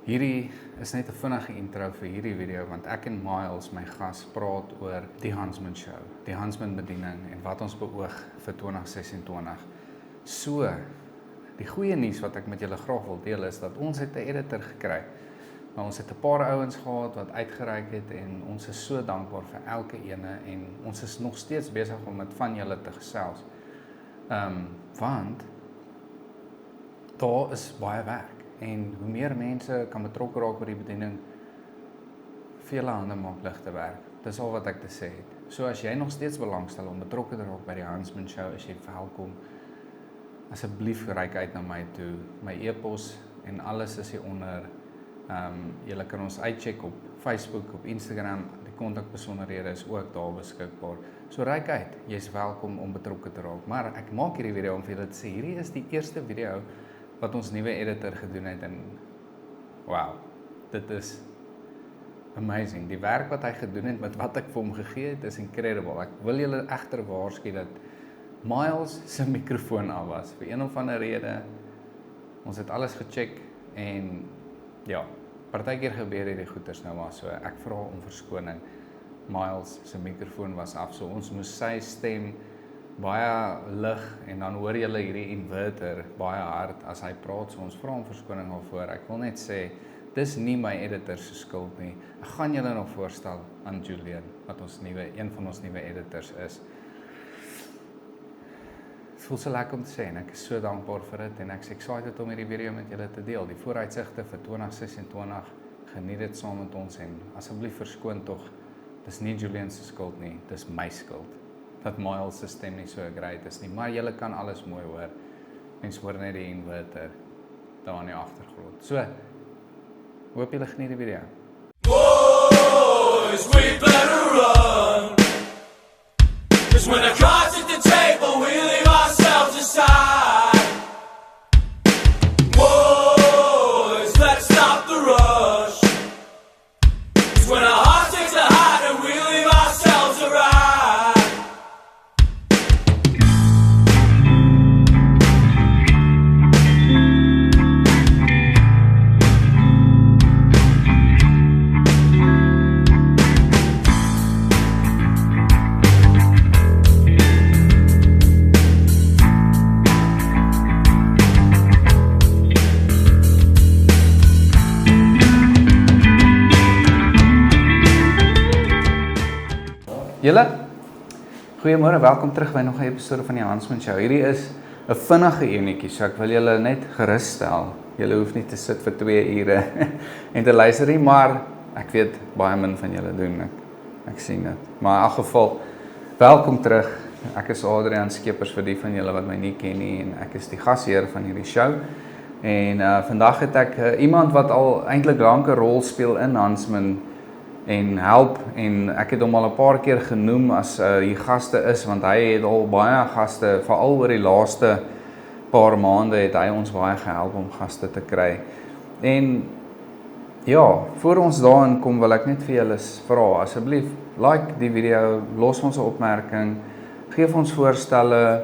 Hierdie is net 'n vinnige intro vir hierdie video, want ek en Miles, my gas, praat oor die Huntsman Show, die Huntsman bediening en wat ons beoog vir 2026. So, die goeie nuus wat ek met julle graag wil deel is, dat ons het 'n editor gekry. Maar ons het 'n paar ouens gehad wat uitgereik het en ons is so dankbaar vir elke ene en ons is nog steeds besig om met van julle te gesels. Want daar is baie werk. En hoe meer mense kan betrokke raak by die bediening, vele hande maak ligte werk. Dis al wat ek te sê het. So as jy nog steeds belangstel om betrokke te raak by die Huntsman Show, is jy welkom. Asseblief reik uit na my toe. My e-pos en alles is hier onder. Julle kan ons uitcheck op Facebook, op Instagram. Die kontakbesonderhede is ook daar beskikbaar. So reik uit. Jy's welkom om betrokke te raak. Maar ek maak hierdie video om vir julle te sê, hierdie is die eerste video wat ons nuwe editor gedoen het en wow, dit is amazing. Die werk wat hy gedoen het met wat ek vir hom gegee het is incredible. Ek wil julle egter waarsku dat Miles se mikrofoon af was vir een of ander rede. Ons het alles gecheck en ja, partykeer gebeur hierdie goeters nou maar so. Ek vra om verskoning. Miles se mikrofoon was af, so ons moes sy stem baie lig en dan hoor julle hierdie inverter baie hard as hy praat, so ons vra om verskoning daarvoor. Ek wil net sê, dis nie my editor se skuld nie. Ek gaan julle nog voorstel aan Julian, wat een van ons nuwe editors is. Het voel so lekker om te sê en ek is so dankbaar vir dit en ek is excited om hierdie video met julle te deel. Die vooruitsigte vir 2026, geniet dit saam met ons en asseblief verskoon tog, dis nie Julian se skuld nie, dis my skuld. Dat Miles se stem nie so great is nie, maar julle kan alles mooi hoor. Mens hoor net die inverter daar in die agtergrond. So, hoop julle geniet die video. Boys, we better run. 'Cause when the cards at the table, we leave ourselves aside. Boys, let's stop the rush. 'Cause when our heart takes a hide and we leave ourselves a ride. Julle, goeiemôre, welkom terug by nog 'n episode van die Huntsman Show. Hierdie is 'n vinnige enetjie, so ek wil julle net gerus stel. Julle hoef nie te sit vir 2 ure en te luister nie, maar ek weet baie min van julle doen, ek sien dit. Maar in elk geval, welkom terug. Ek is Adrian Skeepers vir die van julle wat my nie ken nie en ek is die gasheer van hierdie show. En vandag het ek iemand wat al eintlik lank 'n rol speel in Huntsman en help, en ek het hom al 'n paar keer genoem as die gaste is, want hy het al baie gaste, veral oor die laaste paar maande het hy ons baie gehelp om gaste te kry. En ja, voor ons daarin kom wil ek net vir julle vra, asseblief, like die video, los ons 'n opmerking, geef ons voorstelle,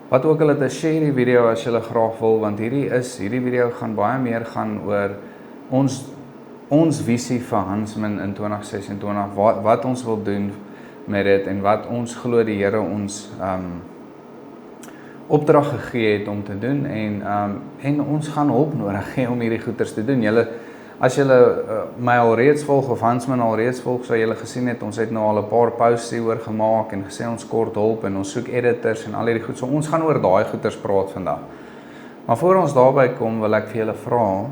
wat ook al het, share die video as julle graag wil, want hierdie video gaan baie meer gaan oor ons visie vir Huntsman in 2026, wat ons wil doen met dit en wat ons glo die Here ons opdrag gegee het om te doen en ons gaan hulp nodig hê om hierdie goeders te doen. As julle my alreeds volg of Huntsman alreeds volg, sou julle gesien het, ons het nou al 'n paar posts hieroor gemaak en gesê ons kort hulp en ons soek editors en al hierdie goed. So ons gaan oor daai goeders praat vandag. Maar voor ons daarby kom, wil ek vir julle vra,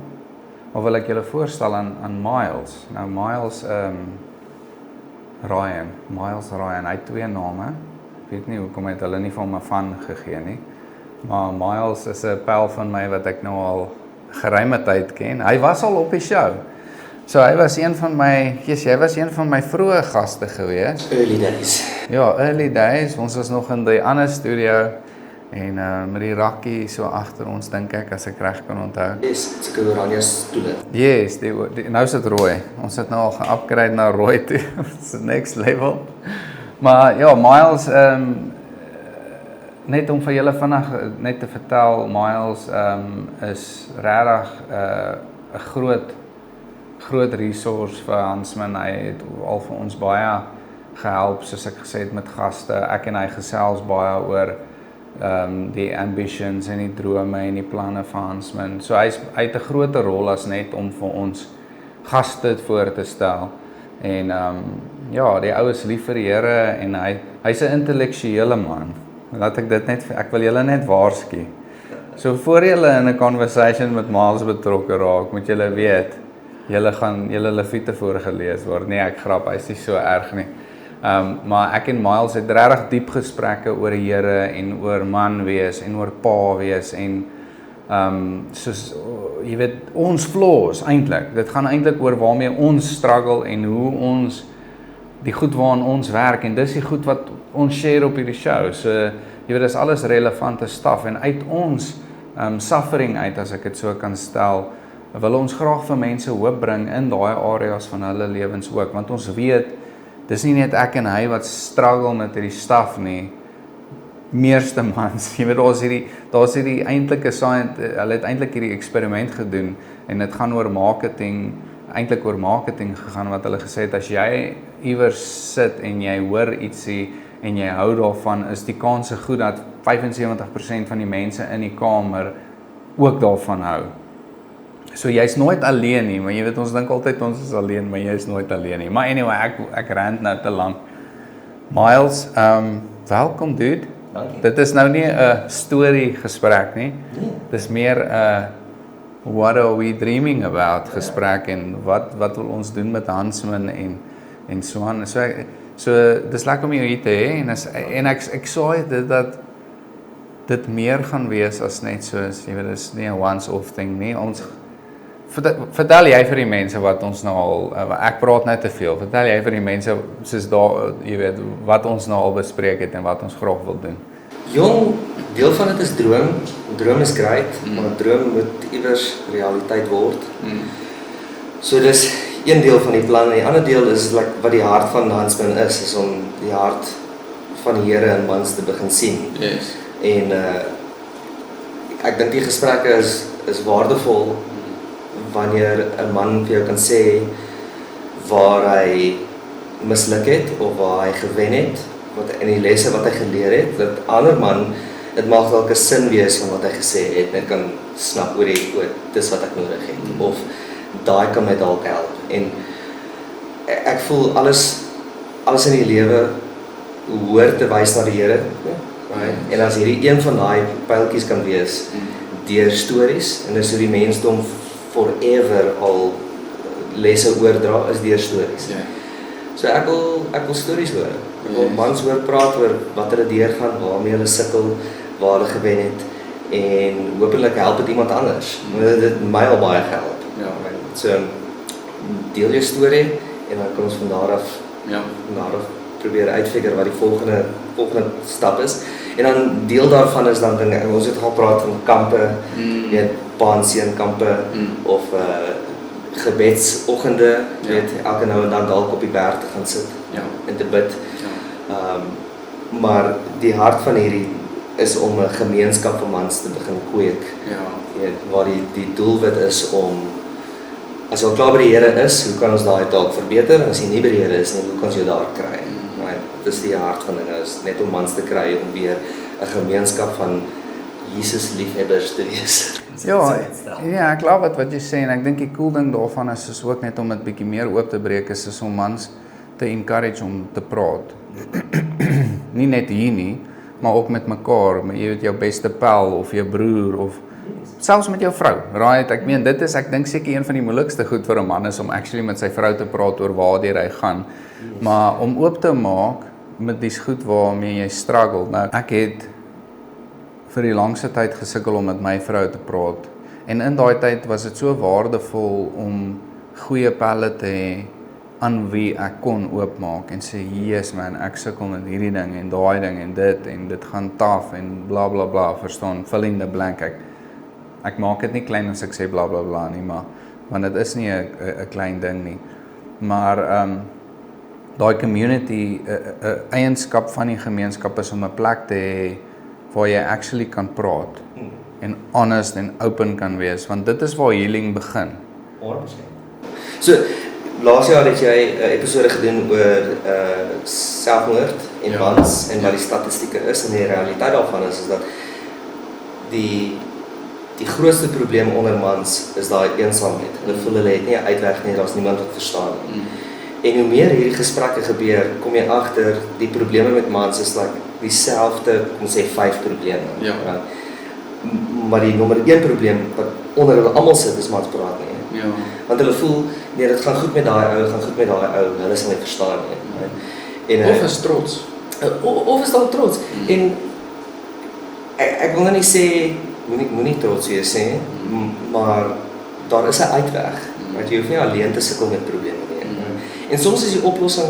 of wil ek julle voorstel aan Miles. Nou Miles Ryan, hy het 2 name. Ek weet nie hoekom het hulle nie vir hom 'n van gegee nie. Maar Miles is 'n pel van my wat ek nou al geruime tyd ken. Hy was al op die show. So hy was een van my vroeë gaste gewees. Early days. Ja, early days. Ons was nog in die ander studio. En met die rakkie so agter ons, dink ek, as ek reg kan onthou. Yes, it's a oranje stoele. Yes, nou is dit rooi. Ons het nou al ge-upgrade na rooi toe. It's the next level. Maar ja, Miles, net om vir julle vinnig net te vertel, Miles is regtig 'n groot groot resource vir Hansman. Hy het al vir ons baie gehelp, soos ek gesê het, met gaste. Ek en hy gesels baie oor die ambitions en die drome en die planne van Hansman. So hy het 'n groter rol as net om vir ons gaste voor te stel. En ja, die ou is lief vir die Here en hy's 'n intellektuele man. Laat ek dit net, ek wil julle net waarsku. So voor julle in 'n conversation met Miles betrokke raak, moet julle weet, julle gaan julle Lewiete voorgelees word. Nee, ek grap, hy's nie so erg nie. Maar ek en Miles het regtig diep gesprekke oor die Here en oor man wees en oor pa wees en soos jy weet, ons flaws eintlik. Dit gaan eintlik oor waarmee ons struggle en hoe ons die goed waaraan ons werk en dis die goed wat ons share op hierdie show. So jy weet, dis alles relevante stuff en uit ons suffering uit, as ek dit so kan stel, wil ons graag vir mense hoop bring in daai areas van hulle lewens ook, want ons weet dis nie net ek en hy wat struggle met hierdie stuff nie. Meeste mans, jy weet, daar's hierdie eintlike hulle het eintlik hierdie eksperiment gedoen en dit gaan oor marketing, eintlik oor marketing gegaan, wat hulle gesê het, as jy iewers sit en jy hoor ietsie en jy hou daarvan, is die kans goed dat 75% van die mense in die kamer ook daarvan hou. So jy's nooit alleen nie, maar jy weet, ons dink altyd ons is alleen, maar jy's nooit alleen nie. Maar anyway, ek rant nou te lank. Miles, welkom dude. Dankie. Dit is nou nie 'n storie gesprek nie. Dis meer 'n what are we dreaming about gesprek en wat wil ons doen met Hansman en so aan. So dis lekker om jou hier te hê en ek sê dat dit meer gaan wees as net soos, jy weet, dis nie 'n once off thing nie. Ons vertel jy vir die mense wat ons nou al, ek praat nou te veel, vertel jy vir die mense soos daar, jy weet, wat ons nou al bespreek het en wat ons graag wil doen. Jong, deel van dit is droom. Droom is great, maar droom moet iewers realiteit word. So dis een deel van die plan en die ander deel is like, wat die hart van Hansman is om die hart van die Here in mans te begin sien. Yes. En ek dink die gesprekke is waardevol wanneer 'n man vir jou kan sê waar hy misluk het of waar hy gewen het, en die lesse wat hy geleer het, dat ander man, dit mag dalk 'n sin wees van wat hy gesê het, net kan snap oor dis wat ek nodig het, of daai kan my dalk help. En ek voel alles in die lewe hoort te wys na die Here, right? En as hierdie een van daai pyltjies kan wees deur stories, en dis hoe die mensdom forever al lesse oordra, is deur stories. Ja. So ek wil stories hoor. Ek wil mans hoor praat oor wat hulle deurgaan, waarmee hulle sukkel, waar hulle gewen het, en hopelik help dit iemand anders. Dit het my al baie gehelp. Ja. So deel jou storie en dan kan ons van daar af probeer uitfigure wat die volgende stap is. En dan deel daarvan is dan dinge, ons het al praat van kampe, weet, paanseënkampe of gebedsoggende, weet, elke nou en dan dalk op die berg te gaan sit en te bid. Maar die hart van hierdie is om 'n gemeenskap van mans te begin kweek. Weet, waar die doelwit is om, as jy al klaar by die Here is, hoe kan ons daai dalk verbeter? As jy nie by die Here is nie, hoe kan jy daar kry? Dit is die hart van dinge, is net om mans te kry om weer 'n gemeenskap van Jesus liefhebbers te wees. Ja, ek glo wat jy sê en ek dink die cool ding daarvan is ook net om dit bietjie meer oop te breek, is om mans te encourage om te praat. Nie net hier nie, maar ook met mekaar, met jy weet jou beste pel of jou broer of selfs met jou vrou. Right, ek meen dit is, ek dink seker een van die moeilikste goed vir 'n man is om actually met sy vrou te praat oor waartoe hy gaan. Maar om oop te maak met die goed waarmee jy struggle. Nou, ek het vir die langste tyd gesukkel om met my vrou te praat. En in daai tyd was dit so waardevol om goeie pelle te hê aan wie ek kon oopmaak en sê, yes man, ek sukkel met hierdie ding en daai ding en dit gaan taaf en bla bla bla, verstaan, fill in the blank. Ek maak dit nie klein as ek sê bla bla bla nie, maar want dit is nie 'n klein ding nie. Maar daai community, 'n eienskap van die gemeenskap is om 'n plek te hê waar jy actually kan praat en honest en open kan wees, want dit is waar healing begin. 100%. So, laas jaar het jy 'n episode gedoen oor selfmoord en mans en wat die statistieke is en die realiteit daarvan is dat die grootste probleem onder mans is daai eensaamheid. Hulle voel hulle het nie 'n uitweg nie, daar's niemand wat verstaan nie. En hoe meer hierdie gesprekke gebeur, kom jy agter die probleme met mans is like dieselfde, kom ons sê 5 probleme. Ja. Right? Maar die nommer 1 probleem wat onder hulle almal sit is mans praat nie. Ja. Want hulle voel nee, dit gaan goed met daai ou, hulle sal nie verstaan nie. Right? En Of is trots. of is dalk trots. En ek wil nou nie sê moenie trots wees sê, maar daar is 'n uitweg. Want jy hoef nie alleen te sukkel met probleme nie. En soms is die oplossing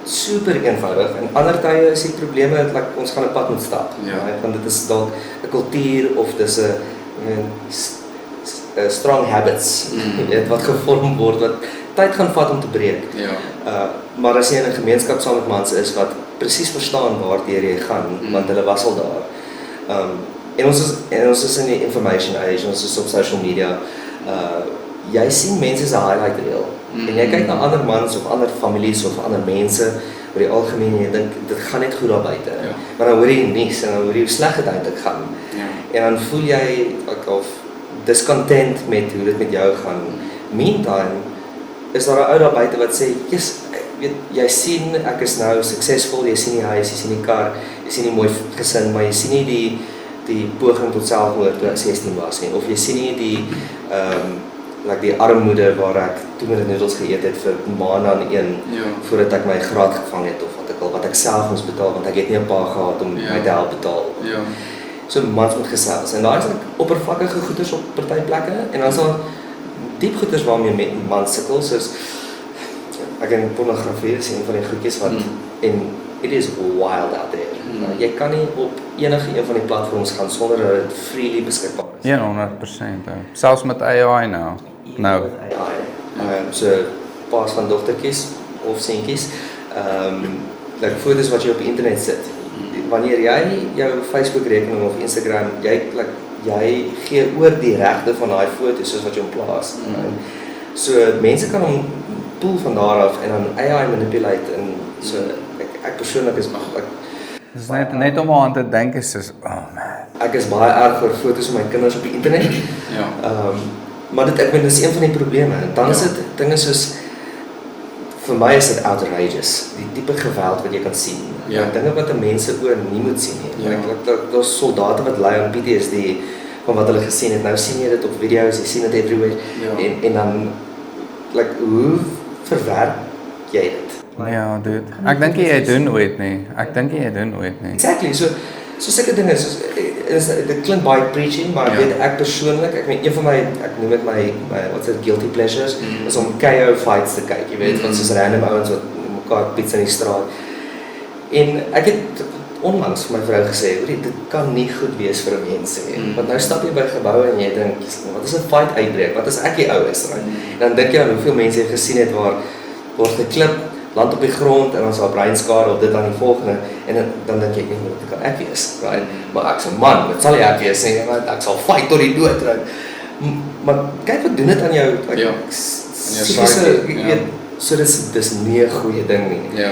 super eenvoudig en ander tye is die probleme dat ons gaan 'n pad moet stap. Ja. Right? Want dit is dalk 'n kultuur of dis 'n strong habits, jy weet, wat gevorm word wat tyd gaan vat om te breek. Ja. Maar as jy in 'n gemeenskap saam met mense is wat presies verstaan waartoe jy gaan, want hulle was al daar. En ons is in die information age, ons is op social media. Jy sien mense se highlight reel. En jy kyk na ander mans of ander families of ander mense oor die algemeen en jy dink dit gaan net goed daar buite. Ja. Maar dan hoor jy nuus en dan hoor jy hoe sleg dit eintlik gaan. Ja. En dan voel jy of discontent met hoe dit met jou gaan. Meantime is daar 'n ou daar buite wat sê, "Jesus, weet jy sien ek is nou suksesvol, jy sien die huis, jy sien die kar, jy sien die mooi gesin, maar jy sien nie die poging tot selfmoord toe ek 16 was nie, of jy sien nie die armoede waar ek toemernoedels geëet het vir maande aan een voordat ek my graad gevang het of wat ek self moes betaal want ek het nie 'n pa gehad om my te help betaal. Ja. So mans moet gesels en daar is oppervlakkige goeders op party plekke en dan is daar diep goeders waarmee mans sukkel soos ek en pornografie is een van die goedjies wat en it is wild out there. Jy kan nie op enige een van die platforms gaan sonder dat dit freely beskikbaar is. 100%. Selfs met AI nou. AI. So paas van dogtertjies of seentjies. Like foto's wat jy op die internet sit. Wanneer jy jou Facebook rekening of Instagram, jy gee oor die regte van daai foto's soos wat jy hom plaas. So mense kan hom pool van daar af en dan AI manipulate en so ek persoonlik is Dis net om aan te dink is soos, oh man. Ek is baie erg oor foto's van my kinders op die internet. Ja. Maar ek meen dis een van die probleme. Dan is dit dinge soos vir my is dit outrageous. Die tipe geweld wat jy kan sien. Ja. Dinge wat mense oor nie moet sien nie. Ja. Daar's soldate wat ly aan PTSD van wat hulle gesien het. Nou sien jy dit op video's, jy sien dit everywhere. Ja. En dan hoe verwerk jy dit? Ja, dude. Ek dink jy doen ooit nie. Exactly. So sulke dinge dit klink baie preaching, maar weet ek persoonlik, ek meen een van my ek noem dit my what's it guilty pleasures is om KO fights te kyk, jy weet, wat soos random ouens wat mekaar pits in die straat. En ek het onlangs vir my vrou gesê, dit kan nie goed wees vir 'n mens nie. Want nou stap jy by geboue en jy dink, wat is 'n fight uitbreek? Wat as ek die ou is, right? En dan dink jy aan hoeveel mense jy gesien het waar word geklip, land op die grond en ons het breinskade of dit aan die volgende en dan dink jy, dit kan ek wees, right? Maar ek's 'n man, dit sal nie ek wees nie, want ek sal fight tot die dood, right? Maar kyk wat doen dit aan jou, so dis nie 'n goeie ding nie. Ja.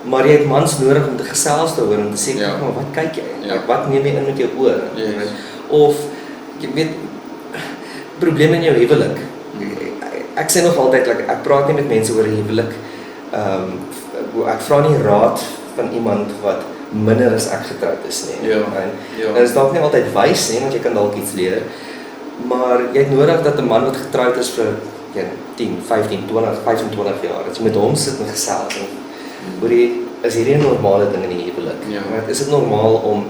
Maar jy het mans nodig om te gesels te hoor, om te sê, maar wat kyk jy? Wat neem jy in met jou oor? Yes. Of, jy weet, probleme in jou huwelik. Ek sê nog altyd, ek praat nie met mense oor 'n huwelik. Ek vra nie raad van iemand wat minder as ek getroud is nie. Ja. En dit is dalk nie altyd wys nie, want jy kan dalk iets leer. Maar jy het nodig dat 'n man wat getroud is vir 10, 15, 20, 25 jaar, dat jy met hom sit en gesels en is hierdie 'n normale ding in die huwelik? Ja. Is dit normaal om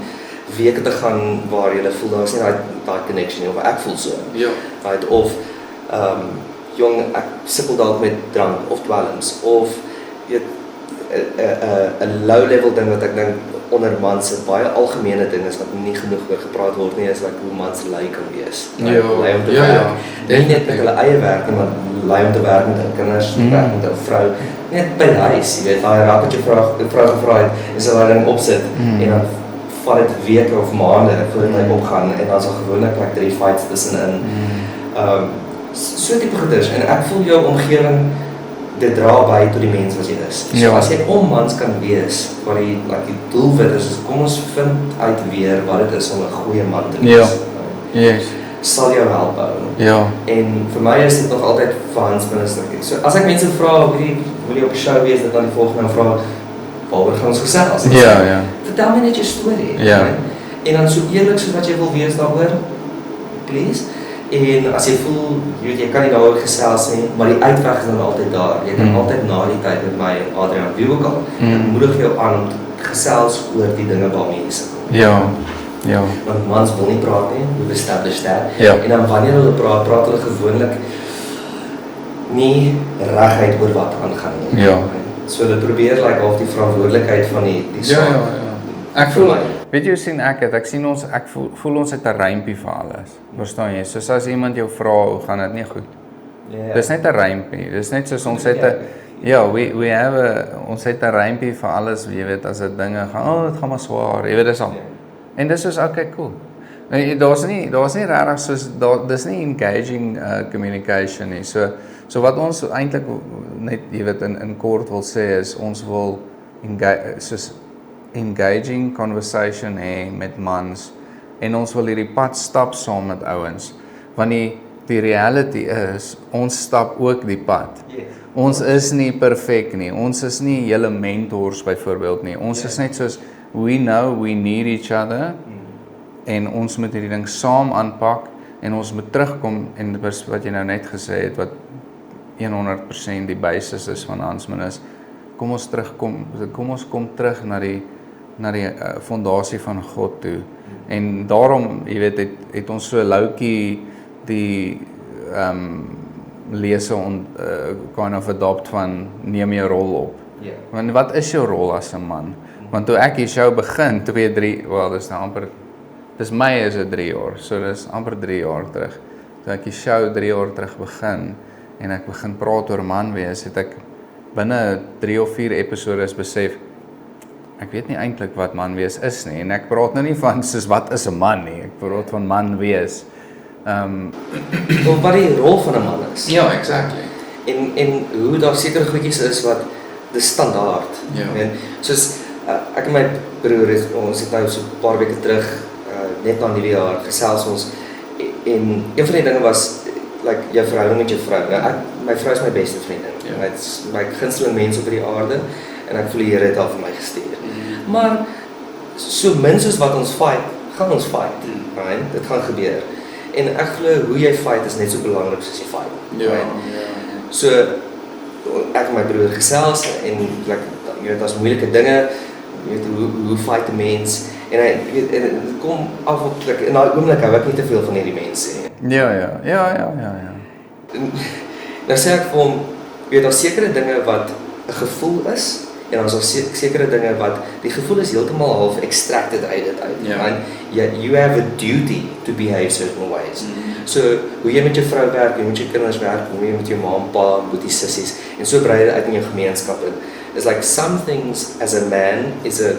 weke te gaan waar jy voel daar is nie daai connection nie, of ek voel so. Ja. Right, of jong, ek sukkel dalk met drank of dwelms of weet 'n low level ding wat ek dink onder mans se baie algemene ding is wat nie genoeg oor gepraat word nie, is hoe mans lui kan wees. Lui om te werk. Nie net met hulle eie werk nie, maar lui om te werk met hulle kinders, werk met 'n vrou, net by die huis, jy weet, daai raak wat jy vrou gevra het, is hulle ding opsit en dan vat dit weke of maande voordat hy opgaan en dan is al gewoonlik 3 fights tussenin. So tipe goeders en ek voel jou omgewing dit dra by tot die mens wat jy is. So Ja. as jy mans kan wees, wat die doelwit is kom ons vind uit weer wat dit is om 'n goeie man te wees. Yes. Sal jou help hou. Ja. En vir my is dit nog altyd verhandsminister. So as ek mense vra, wil jy op 'n show wees, dan die volgende vra, waaroor gaan ons gesels? Ja. Vertel my net jou storie. Ja. Right? En dan so eerlik soos wat jy wil wees daaroor, please. En as jy voel, jy kan nie daaroor gesels nie, maar die uitweg is dan altyd daar. Jy kan altyd na die tyd met my, Adrian, wie ook al, ek moedig jou aan om te gesels oor die dinge waarmee jy sukkel. Ja. Want mans wil nie praat nie, we've established that. Ja. En dan wanneer hulle praat hulle gewoonlik nie reguit oor wat aangaan nie. Ja. So hulle probeer half die verantwoordelikheid van die saak. Ek voel, weet jy hoe sien ek dit? Ek voel ons het 'n rympie vir alles. Verstaan jy? Soos as iemand jou vra, hoe gaan dit nie goed? Ja. Dis net 'n rympie. Dis net soos ons het 'n ons het 'n rympie vir alles, jy weet, as dit dinge gaan, dit gaan maar swaar. Jy weet dis al. En dis soos okay, cool. Daar's nie regtig soos dis nie engaging communication nie. So wat ons eintlik net jy weet in kort wil sê is ons wil engaging conversation hê met mans en ons wil hierdie pad stap saam met ouens want die reality is ons stap ook die pad. Yes. Ons is nie perfek nie. Ons is nie hele mentors byvoorbeeld nie. Ons is net soos we know we need each other en ons moet hierdie ding saam aanpak en ons moet terugkom en dit was wat jy nou net gesê het wat 100% die basis is van Hansman is kom ons kom terug na die fondasie van God toe. En daarom, jy weet, het ons so loukie die lese kind of adopt van neem jou rol op. Ja. Want wat is jou rol as 'n man? Want toe ek die show begin, 2, 3, dis nou amper, dis my is dit 3 jaar, so dis amper 3 jaar terug. Toe ek die show 3 jaar terug begin, en ek begin praat oor man wees, het ek binne 3 of 4 episodes besef, ek weet nie eintlik wat man wees is nie, en ek praat nou nie van soos wat is 'n man nie, ek praat van man wees. Of wat die rol van 'n man is. Ja, exactly. En hoe daar sekere goedjies is wat dis standaard. Ja. En soos ek en my broer ons het nou so 'n paar weke terug net na nuwe jaar gesels ons en een van die dinge was jou verhouding met jou vrou. My vrou is my beste vriendin. Ja. Dit's my gunsteling mens op hierdie aarde en ek voel die Here het haar vir my gestuur. Maar so min soos wat ons fight, gaan ons fight. Right? Dit gaan gebeur. En ek glo hoe jy fight is net so belangrik soos jy fight. Right? So ek en my broer gesels en jy weet daar's moeilike dinge, jy weet hoe fight 'n mens en dit kom af op in daai oomblik hou ek nie te veel van hierdie mense nie. Ja. Nou sê ek vir hom, jy weet daar's sekere dinge wat 'n gevoel is en dan is daar sekere dinge wat die gevoel is heeltemal half extracted uit dit uit. Ja. And you have a duty to behave certain ways. So hoe jy met jou vrou werk, hoe jy met jou kinders werk, hoe jy met jou ma en pa, boeties, sissies en so brei dit uit in jou gemeenskap in. It's like some things as a man is a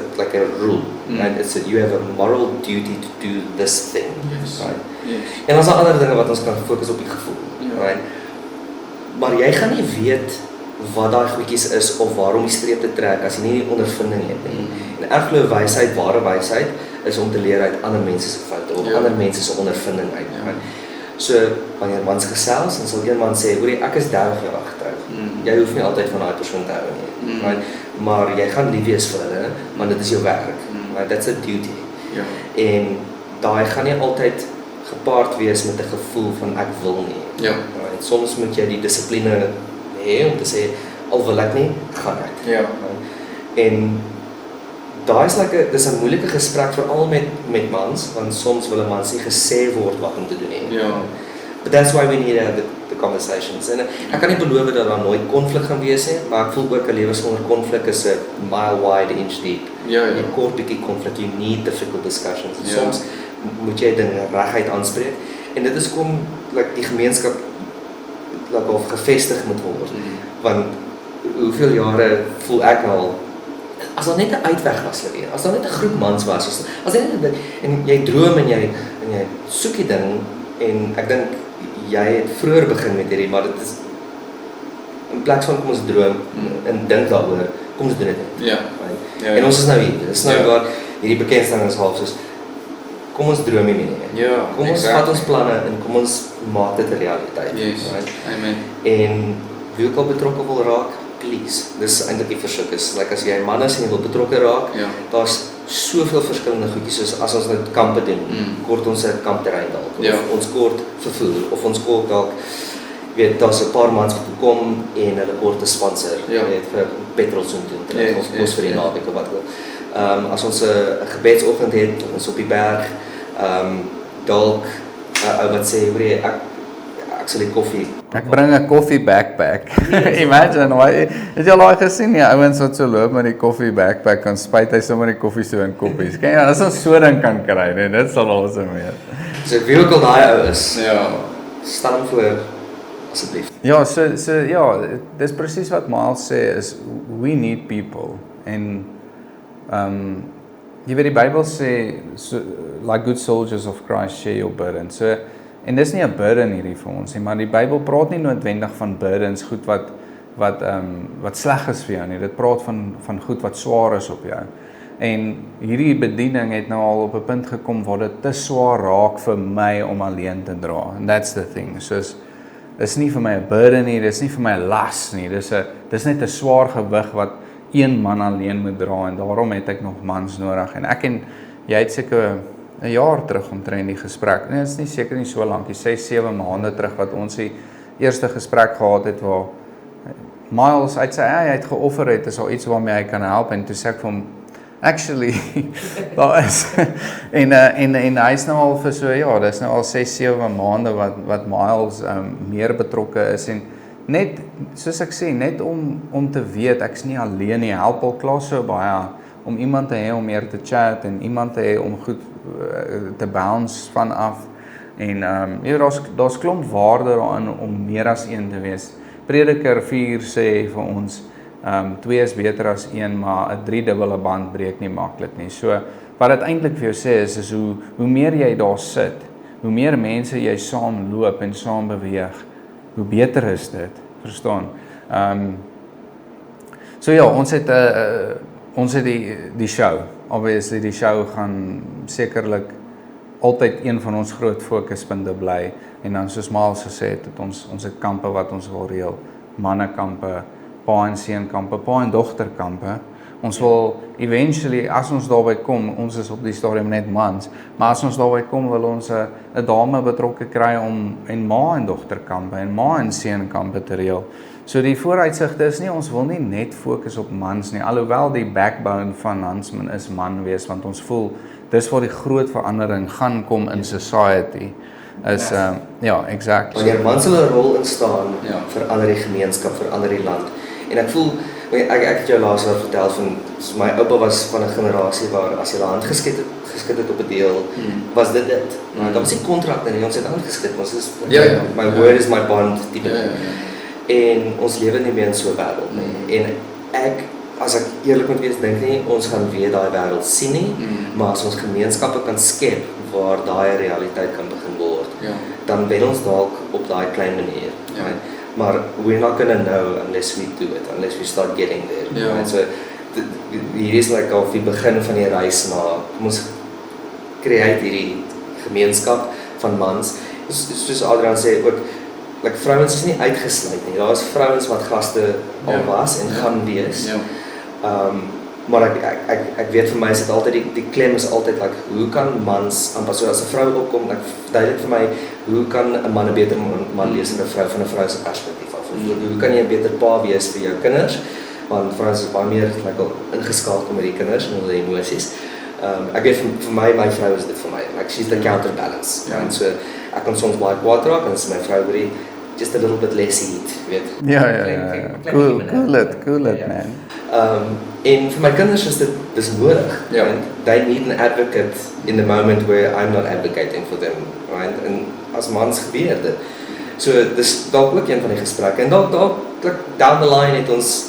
rule, right? You have a moral duty to do this thing, right? Yes. En dan is daar ander dinge wat ons kan fokus op die gevoel, right? Maar jy gaan nie weet wat daai goedjies is of waarom die streep te trek as jy nie die ondervinding het nie. En ek glo wysheid, ware wysheid is om te leer uit ander mense se foute of ander mense se ondervinding uit. Right? So wanneer mans gesels, dan sal een man sê, "Hoerie, ek is 30 jaar getroud. Jy hoef nie altyd van daai persoon te hou nie." Right? Maar jy gaan lief wees vir hulle, want dit is jou werk. Right? That's a duty. Ja. En daai gaan nie altyd gepaard wees met 'n gevoel van ek wil nie. Ja. Right? Soms moet jy die dissipline hê om te sê al wil ek nie, gaan ek. Ja. En daai is dis 'n moeilike gesprek veral met mans, want soms wil 'n man nie gesê word wat om te doen nie. Ja. But that's why we need the conversations. En ek kan nie beloof dat daar nooit konflik gaan wees nie, maar ek voel ook 'n lewe sonder konflik is 'n mile wide, inch deep. Ja. 'n Kort bietjie konflik, you need difficult discussions. Ja. Soms moet jy dinge reguit aanspreek en dit is kom die gemeenskap of gevestig moet word. Want hoeveel jare voel ek al as daar net 'n uitweg was weer, as daar net 'n groep mans was, as jy net en jy droom en jy soek die ding en ek dink jy het vroeër begin met hierdie, maar dit is in plaas van kom ons droom en dink daaroor, kom ons doen dit net. Ja. En ons is nou hier. Dis nou waar hierdie bekendstelling is half soos kom ons droom nie meer. Ja, Kom ons vat ons planne en kom ons maak dit 'n realiteit. Yes. Right? Amen. En wie ook al betrokke wil raak, please. Dis eintlik die versoek is, like as jy 'n man is en jy wil betrokke raak, Ja. daar's soveel verskillende goedjies soos as ons net kampe doen, kort ons 'n kampterrein dalk, Ja. of ons kort vervoer, of ons kort dalk daar's 'n paar mans wat kom en hulle kort 'n sponsor, Ja. vir petrol so toe, Yes, of yes, kos vir die ja. naweek of wat ook. As ons 'n gebedsoggend het, ons op die berg, dalk ou wat sê, hoor jy, ek sal die koffie. Ek bring 'n koffie backpack. Imagine, het jy al daai gesien die ouens wat so loop met die koffie backpack en spuit hy sommer die koffie so in koppies. Kyk, as ons so ding kan kry, nee, dit sal awesome wees. So wie ook al daai ou is, Ja. stel hom voor asseblief. Ja, ja, dis presies wat Miles sê is we need people en jy weet die Bybel sê so, like good soldiers of Christ share your burden. So en dis nie 'n burden hierdie vir ons nie, maar die Bybel praat nie noodwendig van burdens, goed wat sleg is vir jou nie. Dit praat van goed wat swaar is op jou. En hierdie bediening het nou al op 'n punt gekom waar dit te swaar raak vir my om alleen te dra. And that's the thing. So is nie vir my 'n burden nie, dis nie vir my 'n las nie. Dis net 'n swaar gewig wat een man alleen moet dra en daarom het ek nog mans nodig. En ek en jy het seker 'n jaar terug omtrent die gesprek. Nee, dit is nie seker nie so lank, 6-7 maande terug wat ons die eerste gesprek gehad het waar Miles uit sy het geoffer het is al iets waarmee hy kan help en toe sê ek vir hom actually daar is en hy is nou al vir so ja, dis nou al 6-7 maande wat Miles meer betrokke is en net soos ek sê net om te weet ek's nie alleen nie, help al klaar so baie om iemand te hê om meer te chat en iemand te hê om goed te bounce van af en daar's klomp waarde daarin om meer as een te wees. Prediker 4 sê vir ons 2 is beter as 1, maar 'n 3-dubbele band breek nie maklik nie. So wat dit eintlik vir jou sê is hoe meer jy daar sit, hoe meer mense jy saam loop en saam beweeg, hoe beter is dit, verstaan? So ja, ons het die show. Obviously die show gaan sekerlik altyd een van ons groot fokuspunte bly en dan soos Miles gesê het ons het kampe wat ons wil reël, mannekampe, pa en seun kampe, pa en dogter kampe. Ons wil eventually as ons daarby kom, ons is op die stadium net mans, maar as ons daarby kom wil ons 'n dame betrokke kry om en ma en dogter kampe en ma en seun kampe te reël. So die vooruitsigte is nie ons wil nie net fokus op mans nie, alhoewel die backbone van Huntsman is man wees want ons voel dis waar die groot verandering gaan kom in society. Is ja, exactly. Wanneer mans hulle rol instaan, Ja. verander die gemeenskap, verander die land. En ek voel ek het jou laas al vertel van my oupa was van 'n generasie waar as jy haar hand geskit het op 'n deel, was dit. Daar was nie kontrakte nie, ons het hand geskit, ons is Ja. my word is my bond tipe. Ja. En ons lewe nie meer in so 'n wêreld nie. En as ek eerlik moet wees, dink nie ons gaan weer daai wêreld sien nie, maar as ons gemeenskappe kan skep waar daai realiteit kan begin word, Ja. dan wen ons dalk op daai klein manier. Ja. Right? Maar we're not gonna know unless we do it, unless we start getting there. Ja. Right? So hier is like al die begin van die reis na kom ons create hierdie gemeenskap van mans. Soos Adrian sê ook, like vrouens is nie uitgesluit nie. Daar is vrouens wat gaste al was en gaan wees. Ja. Maar ek weet vir my is dit altyd die klem is altyd like hoe kan mans aanpas? So as 'n vrou opkom, like duidelik vir my hoe kan 'n man 'n beter man wees as 'n vrou van 'n vrou se perspektief af? Hoe kan jy 'n beter pa wees vir jou kinders? Want vrouens is baie meer like al ingeskakel met die kinders en hulle emosies. Ek weet vir my vrou is dit vir my. Like she's the counterbalance. Ja. And so ek kan soms baie kwaad raak en dis my vrou hoorie just a little bit less heat, weet. Ja. Cool it Ja. man. En vir my kinders is dit dis nodig. Ja. And they need an advocate in the moment where I'm not advocating for them, right? En as mans gebeur dit. So dis dalk ook een van die gesprekke. En dalk down the line het ons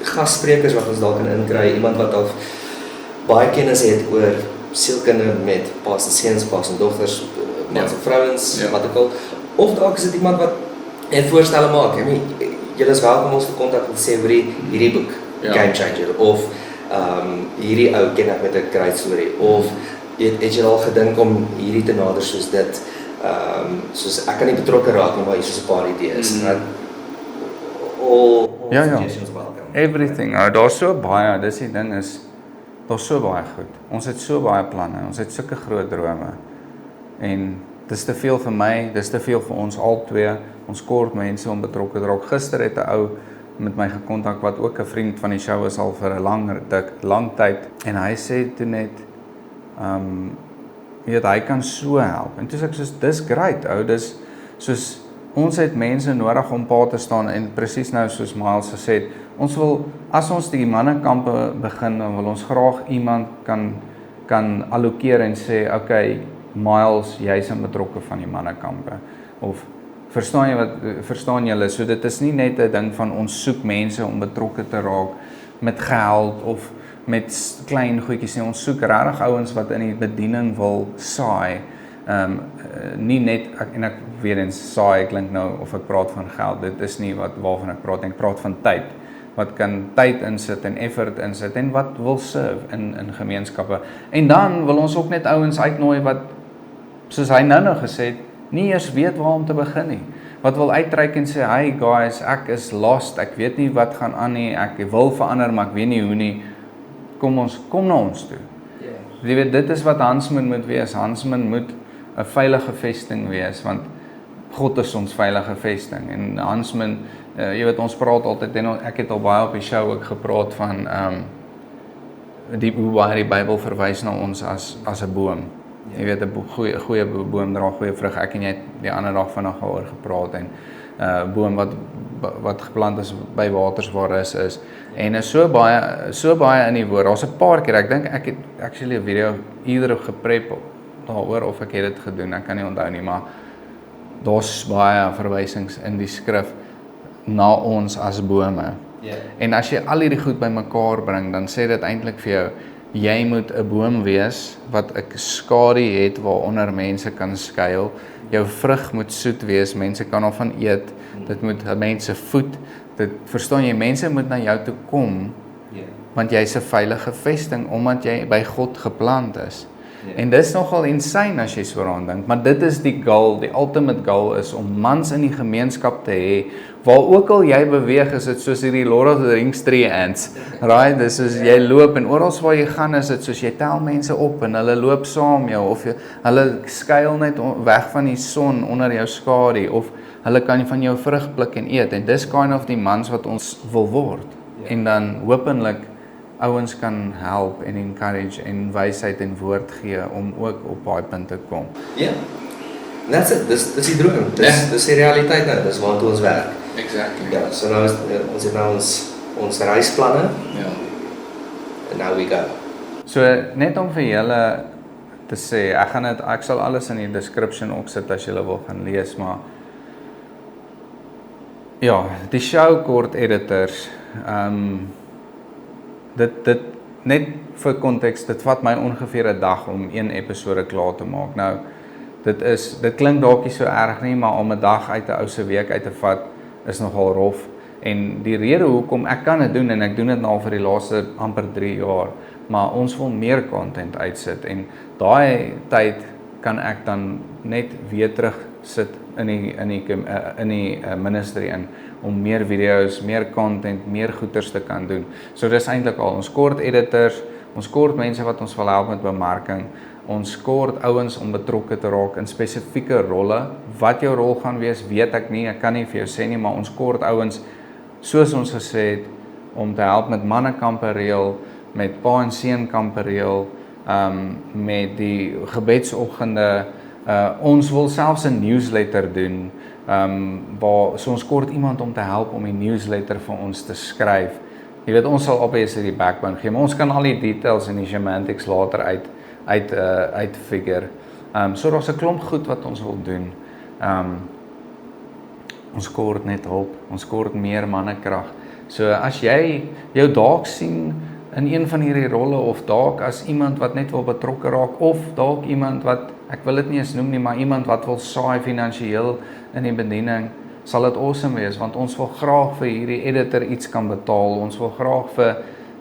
gassprekers wat ons dalk kan inkry, iemand wat al baie kennis het oor sielkunde met paas en seuns, paas en dogters, mans en vrouens, wat ook al, of dalk is dit iemand wat net voorstelle maak. Julle is welkom ons te kontak en sê oor hierdie boek, Ja. Game Changer, of hierdie ou ken ek met 'n great story, of het jy al gedink om hierdie te nader soos dit, soos ek kan nie betrokke raak nie, maar hier is 'n paar idees. All Ja. suggestions welcome. Everything. Daar's so baie, dis die ding is, daar's so baie goed. Ons het so baie planne, ons het sulke groot drome. En dis te veel vir my, dis te veel vir ons albei. Ons kort mense om betrokke te raak. Gister het 'n ou met my gekontak wat ook 'n vriend van die show is al vir 'n lang tyd en hy sê toe net hy kan so help. En toe sê ek soos dis great ou, dis soos ons het mense nodig om pa te staan en presies nou soos Miles gesê het, ons wil as ons die mannekampe begin, dan wil ons graag iemand kan allokeer en sê okay, Miles, jy's in betrokke van die mannekampe of verstaan julle, so dit is nie net 'n ding van ons soek mense om betrokke te raak met geld of met klein goedjies nie, ons soek regtig ouens wat in die bediening wil saai, nie net, en ek weer eens saai, klink nou of ek praat van geld, dit is nie waarvan ek praat van tyd, wat kan tyd insit en effort insit en wat wil serve in gemeenskappe, en dan wil ons ook net ouens uitnooi wat, soos hy nou gesê het, nie eers weet waar om te begin nie. Wat wil uitreik en sê, hey guys, ek is lost, ek weet nie wat gaan aan nie, ek wil verander, maar ek weet nie hoe nie. Kom na ons toe. Jy weet, dit is wat Hansman moet wees. Hansman moet 'n veilige vesting wees, want God is ons veilige vesting. En Hansman, jy weet, ons praat altyd, en ek het al baie op die show ook gepraat van hoe baie die Bybel verwys na ons as 'n boom. Jy weet, 'n goeie boom dra goeie vrug. Ek en jy het die ander dag vanaand daaroor gepraat en boom wat geplant is by waters waar rus is. En is so baie in die woord. Daar's 'n paar keer, ek dink ek het actually 'n video eerder geprep daaroor of ek het dit gedoen, ek kan nie onthou nie, maar daar's baie verwysings in die skrif na ons as bome. En as jy al hierdie goed bymekaar bring, dan sê dit eintlik vir jou, jy moet 'n boom wees wat 'n skadu het waaronder mense kan skuil. Jou vrug moet soet wees, mense kan daarvan eet. Dit moet mense voed. Dit verstaan jy, mense moet na jou toe kom, want jy's 'n veilige vesting omdat jy by God geplant is. En dis nogal insane as jy so daaraan dink, maar dit is die goal, die ultimate goal is om mans in die gemeenskap te hê, waar ook al jy beweeg, is dit soos hierdie Lord of the Rings 3 ants, right? Dis soos jy loop en oral waar jy gaan is dit soos jy tel mense op en hulle loop saam jou, of hulle skuil net weg van die son onder jou skadu, of hulle kan van jou vrug pluk en eet, en dis kind of die mans wat ons wil word, en dan hopelik ouens kan help en encourage en wysheid en woord gee om ook op daai punt te kom. Ja. That's it. Dis die droom. Dis die realiteit nou. Dis waartoe ons werk. Exactly. Ja, so nou ons het nou ons reisplanne. Ja. And now we go. So net om vir julle te sê, ek sal alles in die description ook sit as julle wil gaan lees, maar ja, die show kort editors, dit net vir konteks, dit vat my ongeveer 'n dag om een episode klaar te maak. Nou, dit klink dalk nie so erg nie, maar om 'n dag uit 'n ou se week uit te vat is nogal rof. En die rede hoekom ek kan dit doen, en ek doen dit nou vir die laaste amper 3 jaar, maar ons wil meer content uitsit en daai tyd kan ek dan net weer terug sit in die ministry in om meer video's, meer content, meer goeders te kan doen. So dis eintlik al, ons kort editors, ons kort mense wat ons wil help met bemarking, ons kort ouens om betrokke te raak in spesifieke rolle. Wat jou rol gaan wees, weet ek nie, ek kan nie vir jou sê nie, maar ons kort ouens, soos ons gesê het, om te help met mannekampe reël, met pa en seun kampe reël, met die gebedsoggende, ons wil selfs 'n newsletter doen, waar so ons kort iemand om te help om die newsletter vir ons te skryf. Jy weet, ons sal obviously die backbone gee, maar ons kan al die details en die semantics later uitfigure. So daar's 'n klomp goed wat ons wil doen. Ons kort net hulp, ons kort meer mannekrag. So as jy jou dalk sien in een van hierdie rolle, of dalk as iemand wat net wil betrokke raak, of dalk iemand wat ek wil dit nie eens noem nie, maar iemand wat wil saai finansiëel in die bediening, sal dit awesome wees, want ons wil graag vir hierdie editor iets kan betaal, ons wil graag vir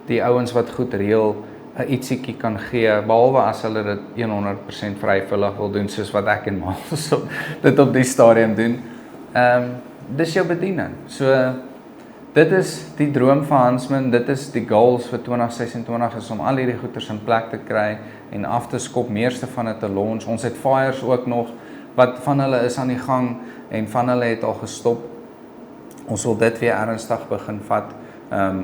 die ouens wat goed reël, 'n ietsiekie kan gee, behalwe as hulle dit 100% vrywillig wil doen, soos wat ek en Miles dit op die stadium doen. Dis jou bediening. So, dit is die droom van Hansman, dit is die goals vir 2026, is om al hierdie goeders in plek te kry en af te skop, meeste van dit te launch. Ons het fires ook nog, wat van hulle is aan die gang en van hulle het al gestop. Ons wil dit weer ernstig begin vat,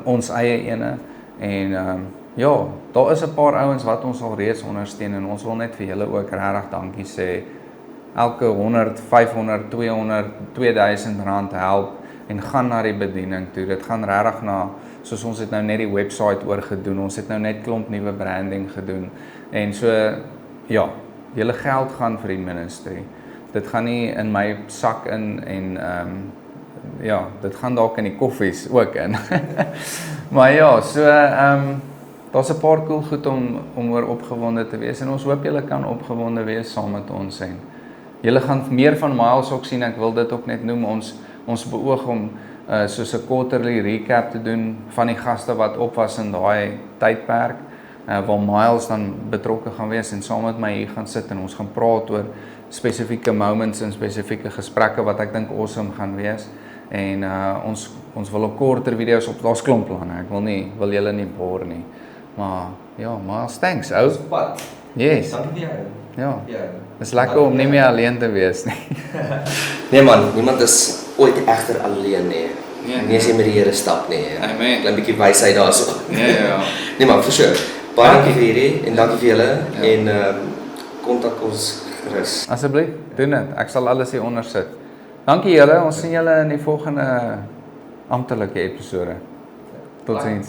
ons eie ene, en ja, daar is 'n paar ouens wat ons al reeds ondersteun en ons wil net vir julle ook regtig dankie sê. Elke 100, 500, 200, 2000 rand help en gaan na die bediening toe. Dit gaan regtig na, soos ons het nou net die website oorgedoen, ons het nou net klomp nuwe branding gedoen. En so, ja, julle geld gaan vir die ministry. Dit gaan nie in my sak in en ja, dit gaan dalk in die koffies ook in. Maar ja, so daar's 'n paar cool goed om oor opgewonde te wees en ons hoop julle kan opgewonde wees saam met ons en julle gaan meer van Miles ook sien. Ek wil dit ook net noem, ons beoog om soos 'n quarterly recap te doen van die gaste wat op was in daai tydperk, waar Miles dan betrokke gaan wees en saam met my hier gaan sit en ons gaan praat oor spesifieke moments en spesifieke gesprekke wat ek dink awesome gaan wees. En ons wil ook korter video's op, daar's klomp planne. Ek wil julle nie bore nie. Maar ja, Miles, thanks ou. Yes. Dankie vir jou. Ja. Ja. Dis lekker om nie meer alleen te wees nie. Nee man, niemand is ooit egter alleen nie. Ja. Nie as jy met die Here stap nie. Amen. 'n Klein bietjie wysheid daarso. Ja. Nee man, for sure. Baie dankie vir hierdie en dankie vir julle Ja. en kontak ons gerus. Asseblief, doen dit. Ek sal alles hier onder sit. Dankie julle. Ons sien julle in die volgende amptelike episode. Totsiens.